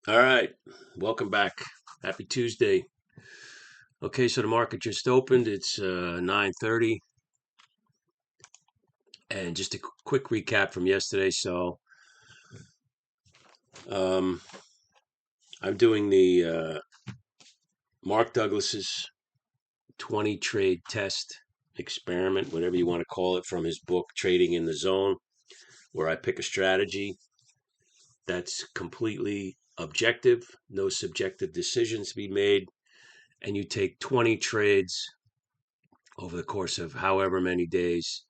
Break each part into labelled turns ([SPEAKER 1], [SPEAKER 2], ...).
[SPEAKER 1] All right, welcome back. Happy Tuesday. Okay, so the market just opened. It's 9:30, and just a quick recap from yesterday. So, um, I'm doing the Mark Douglas's 20 trade test experiment, whatever you want to call it, from his book Trading in the Zone, where I pick a strategy that's completely objective, no subjective decisions to be made, and you take 20 trades over the course of however many days.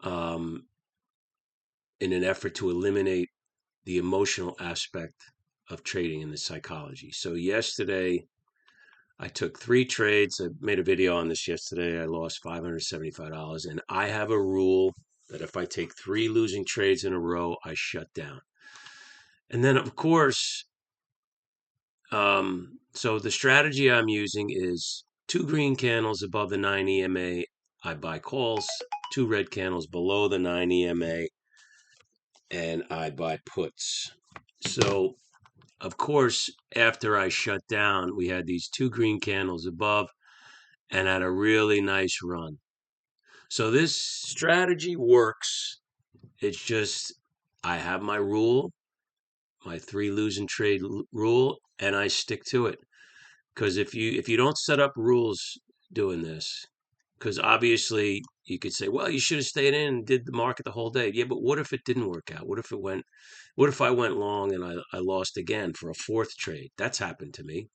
[SPEAKER 1] Um, in an effort to eliminate the emotional aspect of trading in the psychology. So yesterday I took 3 trades. I made a video on this yesterday. I lost $575, and I have a rule that if I take 3 losing trades in a row, I shut down. And then of course, so the strategy I'm using is 2 green candles above the 9 EMA. I buy calls, 2 red candles below the 9 EMA, and I buy puts. So, of course, after I shut down, we had these 2 green candles above and had a really nice run. So, this strategy works. It's just I have my rule, my 3 losing trade rule, and I stick to it. Because if you don't set up rules doing this, because obviously you could say, well, you should have stayed in and did the market the whole day. Yeah, but what if it didn't work out? What if I went long and I lost again for a fourth trade? That's happened to me.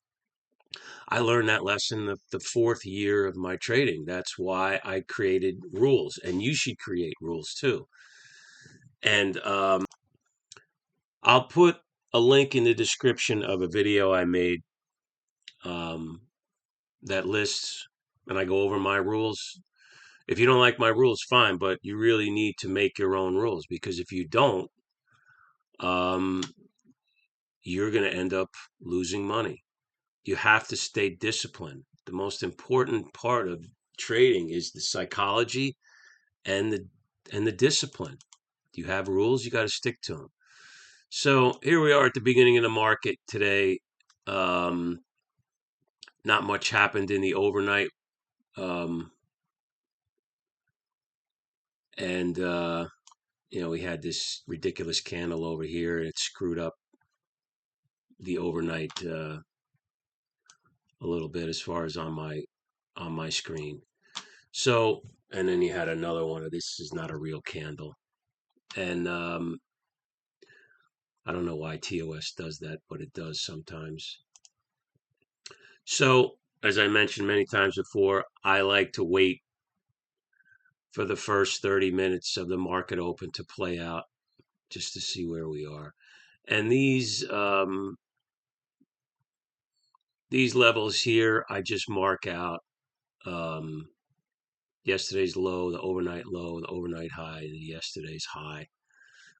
[SPEAKER 1] I learned that lesson the fourth year of my trading. That's why I created rules, and you should create rules too. And I'll put a link in the description of a video I made um, that lists, and I go over my rules. If you don't like my rules, fine, but you really need to make your own rules, because if you don't, um, you're going to end up losing money. You have to stay disciplined. The most important part of trading is the psychology and the discipline. You have rules, you got to stick to them. So here we are at the beginning of the market today. Um, Not much happened in the overnight, um, and we had this ridiculous candle over here, and it screwed up the overnight a little bit as far as on my screen. So, and then you had another one of this is not a real candle. And I don't know why TOS does that, but it does sometimes. So, as I mentioned many times before, I like to wait for the first 30 minutes of the market open to play out just to see where we are. And these levels here, I just mark out um, yesterday's low, the overnight high, and yesterday's high.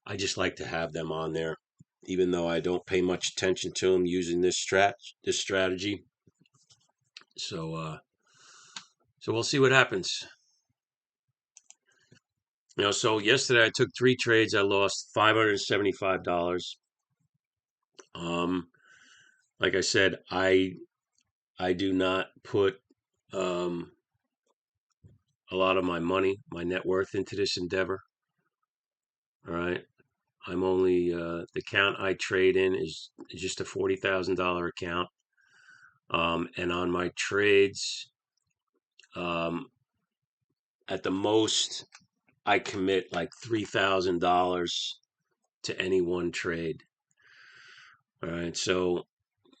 [SPEAKER 1] I just like to have them on there, even though I don't pay much attention to them using this strategy. So so we'll see what happens. So yesterday I took 3 trades. I lost $575. Um, like I said, I do not put um a lot of my money, my net worth into this endeavor. All right. I'm only the account I trade in is just a $40,000 account. And on my trades, um, at the most, I commit like $3,000 to any one trade. All right, so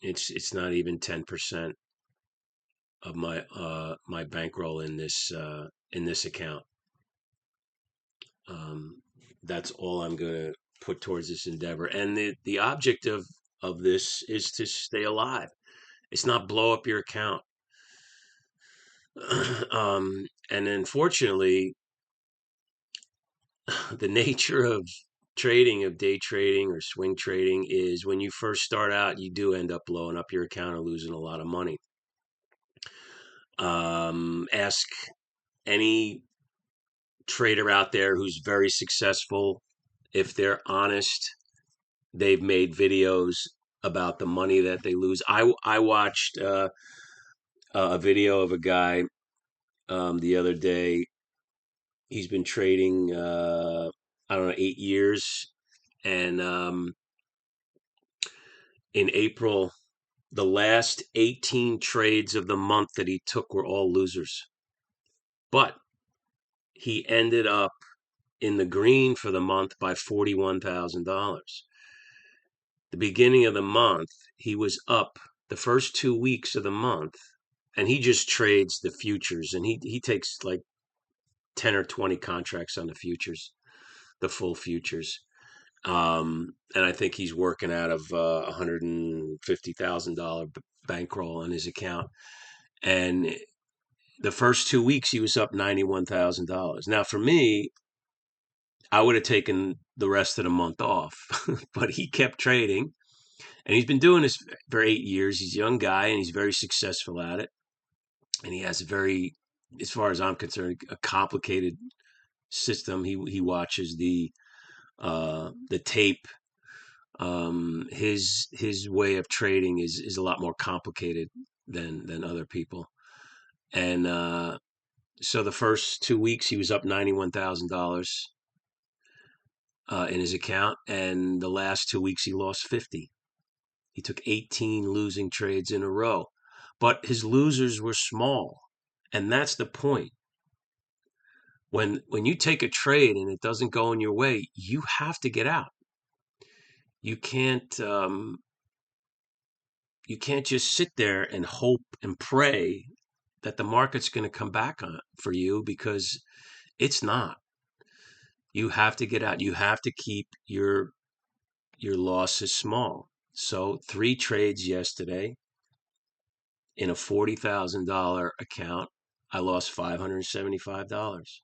[SPEAKER 1] it's not even 10% of my bankroll in this account. Um, that's all I'm gonna put towards this endeavor, and the object of this is to stay alive. It's not blow up your account. And unfortunately, the nature of trading, of day trading or swing trading, is when you first start out, you do end up blowing up your account and losing a lot of money. Ask any trader out there who's very successful if they're honest. They've made videos about the money that they lose. I watched a video of a guy the other day. He's been trading, I don't know, 8 years, and in April, the last 18 trades of the month that he took were all losers. But he ended up in the green for the month by $41,000. The beginning of the month, he was up the first 2 weeks of the month, and he just trades the futures, and he takes like 10 or 20 contracts on the futures, the full futures. And I think he's working out of a $150,000 bankroll on his account. And the first 2 weeks, he was up $91,000. Now, for me, I would have taken the rest of the month off, but he kept trading, and he's been doing this for 8 years. He's a young guy, and he's very successful at it. And he has a very, as far as I'm concerned, a complicated system. He watches the tape. His way of trading is a lot more complicated than other people. And so the first 2 weeks he was up $91,000 in his account, and the last 2 weeks he lost 50. He took 18 losing trades in a row, but his losers were small, and that's the point. When you take a trade and it doesn't go in your way, you have to get out. You can't just sit there and hope and pray that the market's going to come back on for you, because it's not. You have to get out. You have to keep your losses small. So 3 trades yesterday in a $40,000 account, I lost $575.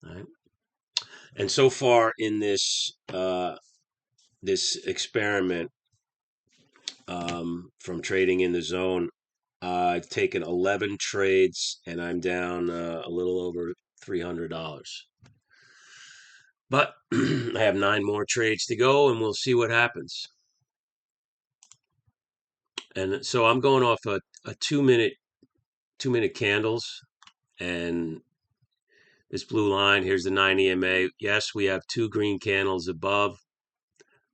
[SPEAKER 1] Right? And so far in this experiment, from trading in the zone, I've taken 11 trades, and I'm down a little over $300. But I have 9 more trades to go, and we'll see what happens. And so I'm going off a 2-minute candles, and this blue line, here's the 9 EMA. Yes, we have 2 green candles above,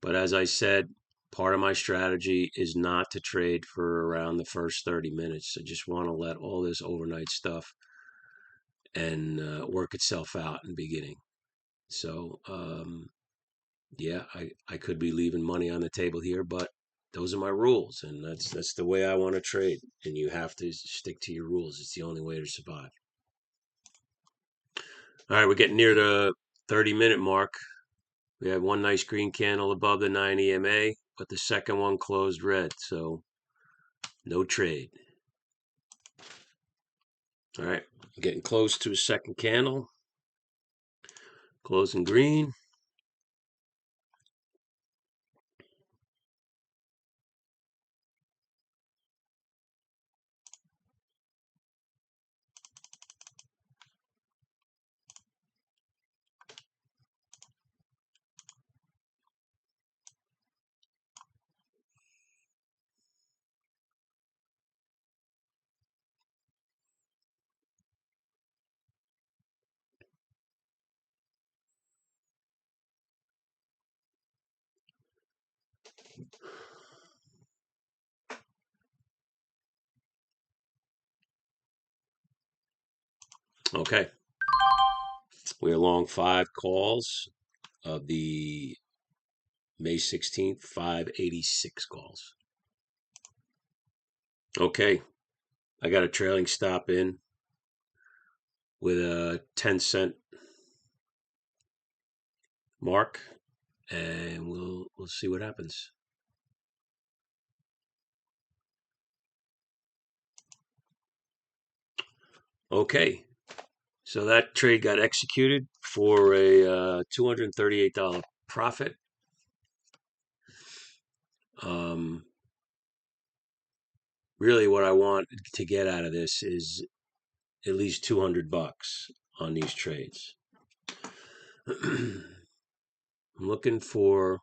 [SPEAKER 1] but as I said, part of my strategy is not to trade for around the first 30 minutes. I just want to let all this overnight stuff and work itself out in the beginning. So, yeah, I could be leaving money on the table here, but those are my rules, and that's the way I want to trade. And you have to stick to your rules. It's the only way to survive. All right, we're getting near the 30-minute mark. We have one nice green candle above the 9 EMA, but the second one closed red, so no trade. All right, getting close to a second candle. Closing green. Okay, we're along 5 calls of the May 16th, 586 calls. Okay, I got a trailing stop in with a 10-cent mark, and we'll see what happens. Okay, so that trade got executed for a $238 profit. Really, what I want to get out of this is at least $200 on these trades. I'm looking for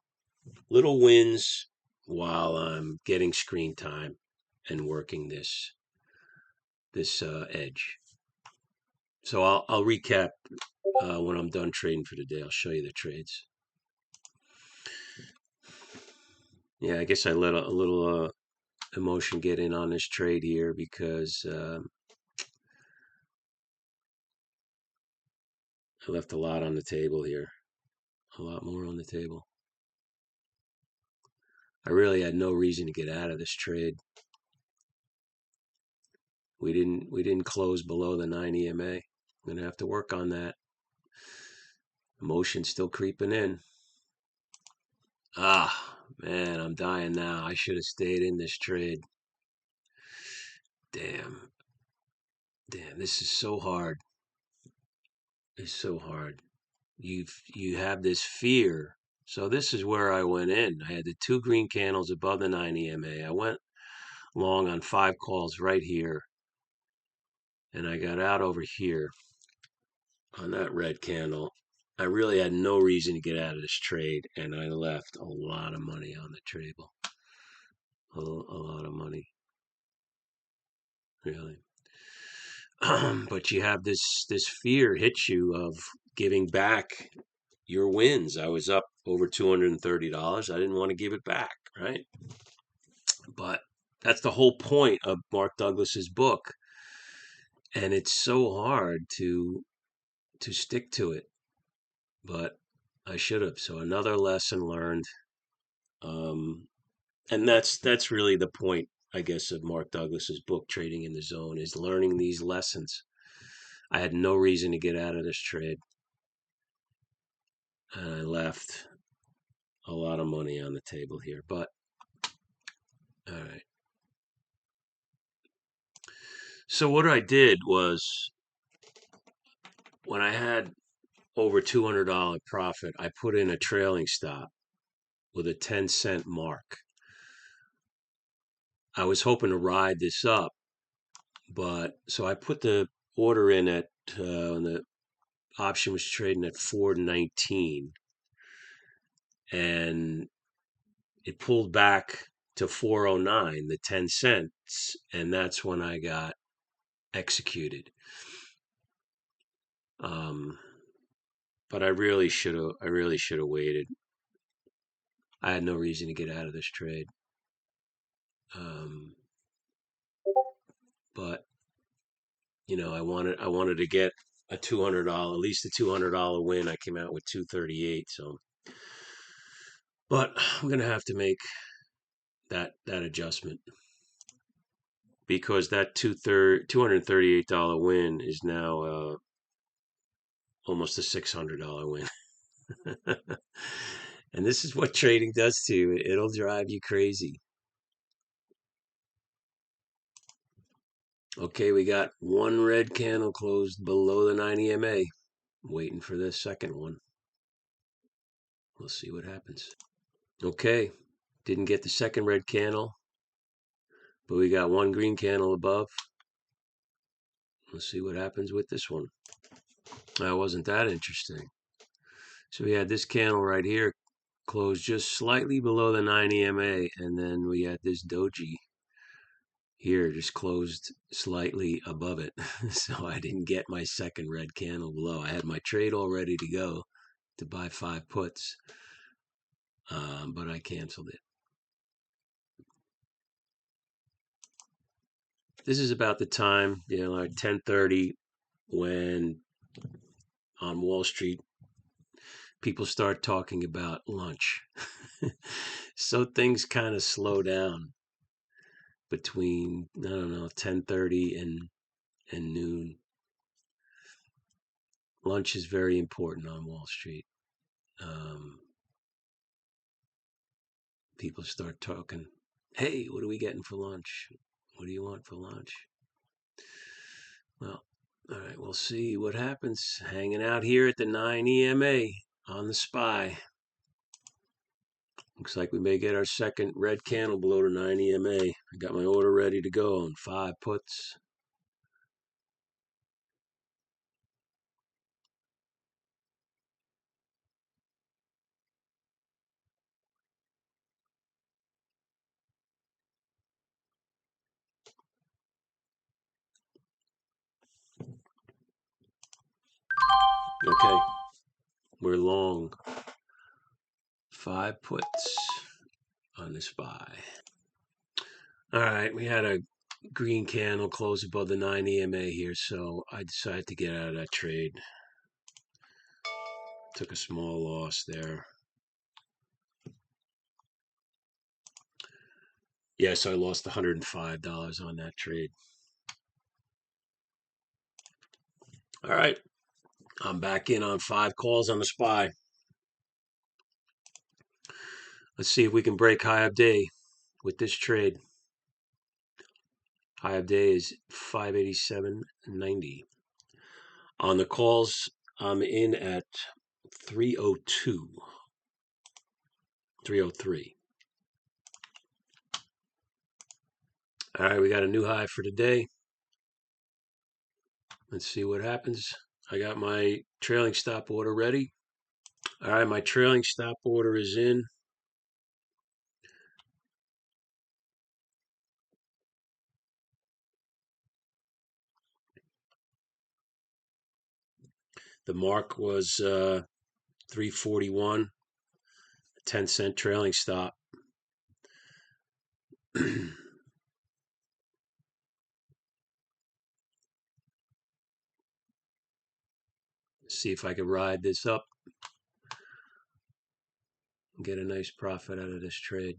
[SPEAKER 1] little wins while I'm getting screen time and working this edge. So I'll recap when I'm done trading for the day. I'll show you the trades. Yeah, I guess I let a little emotion get in on this trade here because I left a lot on the table here, a lot more on the table. I really had no reason to get out of this trade. We didn't close below the 9 EMA. I'm gonna have to work on that. Emotion's still creeping in. Ah, man, I'm dying now. I should have stayed in this trade. Damn. Damn, this is so hard. It's so hard. You have this fear. So this is where I went in. I had the two green candles above the 9 EMA. I went long on 5 calls right here, and I got out over here on that red candle. I really had no reason to get out of this trade, and I left a lot of money on the table. A lot of money, really. But you have this fear hits you of giving back your wins. I was up over $230. I didn't want to give it back, right? But that's the whole point of Mark Douglas's book, and it's so hard to stick to it. But I should have. So another lesson learned. Um, and that's really the point, I guess, of Mark Douglas's book, Trading in the Zone, is learning these lessons. I had no reason to get out of this trade, and I left a lot of money on the table here. But all right. So what I did was when I had over $200 profit, I put in a trailing stop with a 10-cent mark. I was hoping to ride this up, but so I put the order in at when the option was trading at 419, and it pulled back to 409, the 10 cents, and that's when I got executed. Um, but I really should have waited. I had no reason to get out of this trade. Um, but I wanted to get a $200, at least a $200 win. I came out with 238. So, but I'm gonna have to make that adjustment because that $238 win is now almost a $600 win. And this is what trading does to you. It'll drive you crazy. Okay, we got one red candle closed below the 9 EMA. Waiting for the second one. We'll see what happens. Okay, didn't get the second red candle, but we got one green candle above. Let's see what happens with this one. That wasn't that interesting. So we had this candle right here closed just slightly below the 9 EMA, and then we had this doji here just closed slightly above it. So I didn't get my second red candle below. I had my trade all ready to go to buy 5 puts, but I canceled it. This is about the time, like 10:30, when on Wall Street people start talking about lunch. So things kind of slow down between, I don't know, 10:30 and noon. Lunch is very important on Wall Street. Um, People start talking. Hey, what are we getting for lunch? What do you want for lunch? Well, all right, we'll see what happens. Hanging out here at the 9 EMA on the SPY. Looks like we may get our second red candle below the 9 EMA. I got my order ready to go on 5 puts. Okay, we're long 5 puts on the SPY. All right, we had a green candle close above the 9 EMA here, so I decided to get out of that trade. Took a small loss there. Yes, I lost $105 on that trade. All right, I'm back in on 5 calls on the SPY. Let's see if we can break high of day with this trade. High of day is 587.90. On the calls, I'm in at 302, 303. All right, we got a new high for today. Let's see what happens. I got my trailing stop order ready. All right, my trailing stop order is in. The mark was 341, 10-cent trailing stop. See if I can ride this up and get a nice profit out of this trade.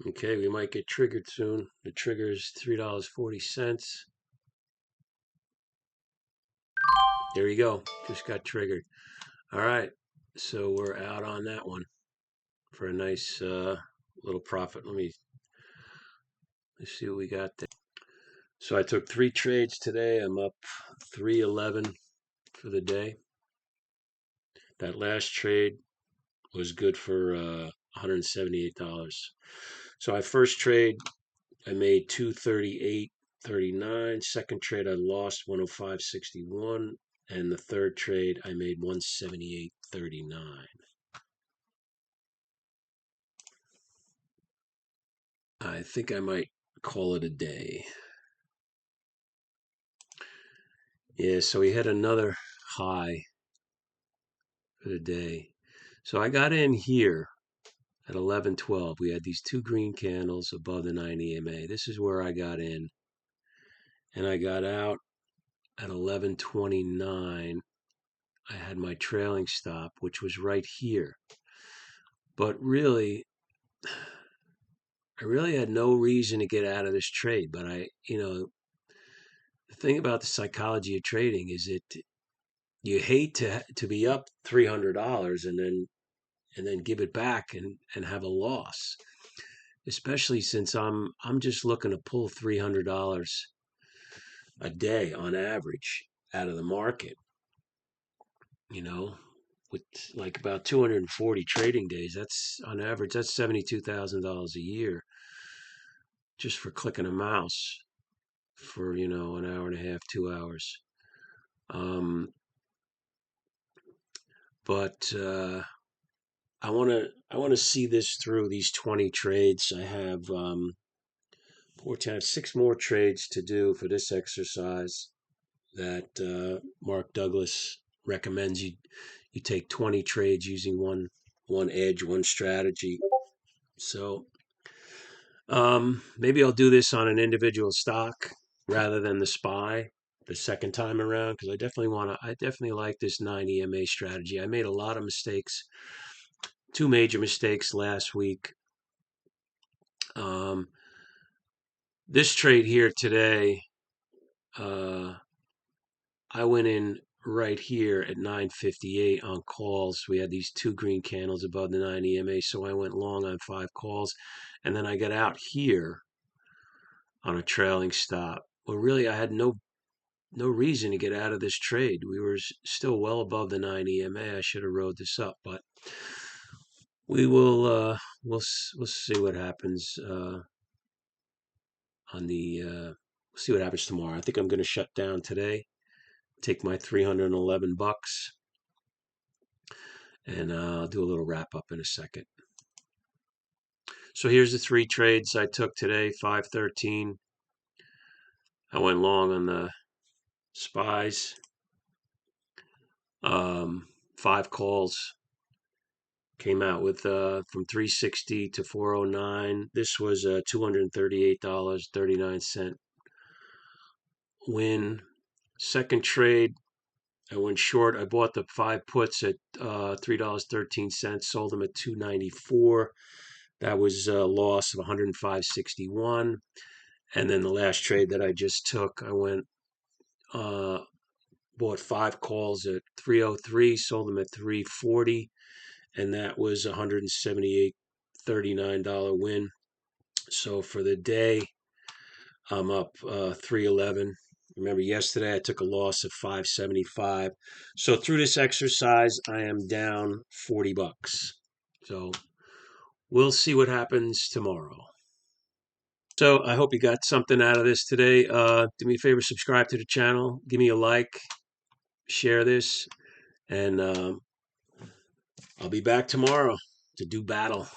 [SPEAKER 1] Okay, we might get triggered soon. The trigger is $3.40. There you go. Just got triggered. All right, so we're out on that one for a nice little profit. Let's see what we got there. So I took 3 trades today. I'm up 311 for the day. That last trade was good for $178. So my first trade, I made 238.39. Second trade, I lost 105.61, and the third trade, I made 178.39. I think I might call it a day. Yeah, so we had another high for the day. So I got in here at 11:12. We had these 2 green candles above the 9 EMA. This is where I got in, and I got out at 11:29. I had my trailing stop, which was right here. But really, I really had no reason to get out of this trade. But the thing about the psychology of trading is you hate to be up $300 and then give it back and have a loss, especially since I'm just looking to pull $300 a day on average out of the market, you know, with like about 240 trading days. That's on average, that's $72,000 a year just for clicking a mouse for, an hour and a half, 2 hours. Um, but I want to see this through these 20 trades. I have 6 more trades to do for this exercise that Mark Douglas recommends you take 20 trades using one edge, one strategy. So maybe I'll do this on an individual stock rather than the SPY the second time around, because I definitely like this 9 EMA strategy. I made a lot of mistakes, 2 major mistakes last week. Um, this trade here today, uh, I went in right here at 9:58 on calls. We had these 2 green candles above the 9 EMA, so I went long on 5 calls, and then I got out here on a trailing stop. Well, really, I had no reason to get out of this trade. We were still well above the 9 EMA. I should have rode this up, but we will we'll see what happens on the see what happens tomorrow. I think I'm going to shut down today, take my $311, and I'll do a little wrap up in a second. So here's the 3 trades I took today. 513. I went long on the SPYs. 5 calls. Came out with from 360 to 409. This was $238.39 win. Second trade, I went short. I bought the 5 puts at $3.13. Sold them at $2.94. That was a loss of $105.61. And then the last trade that I just took, I went bought 5 calls at 303. Sold them at 340. And that was $178.39 win. So for the day, I'm up 311. Remember, yesterday I took a loss of 575. So through this exercise, I am down $40. So we'll see what happens tomorrow. So I hope you got something out of this today. Do me a favor, subscribe to the channel, give me a like, share this, and I'll be back tomorrow to do battle.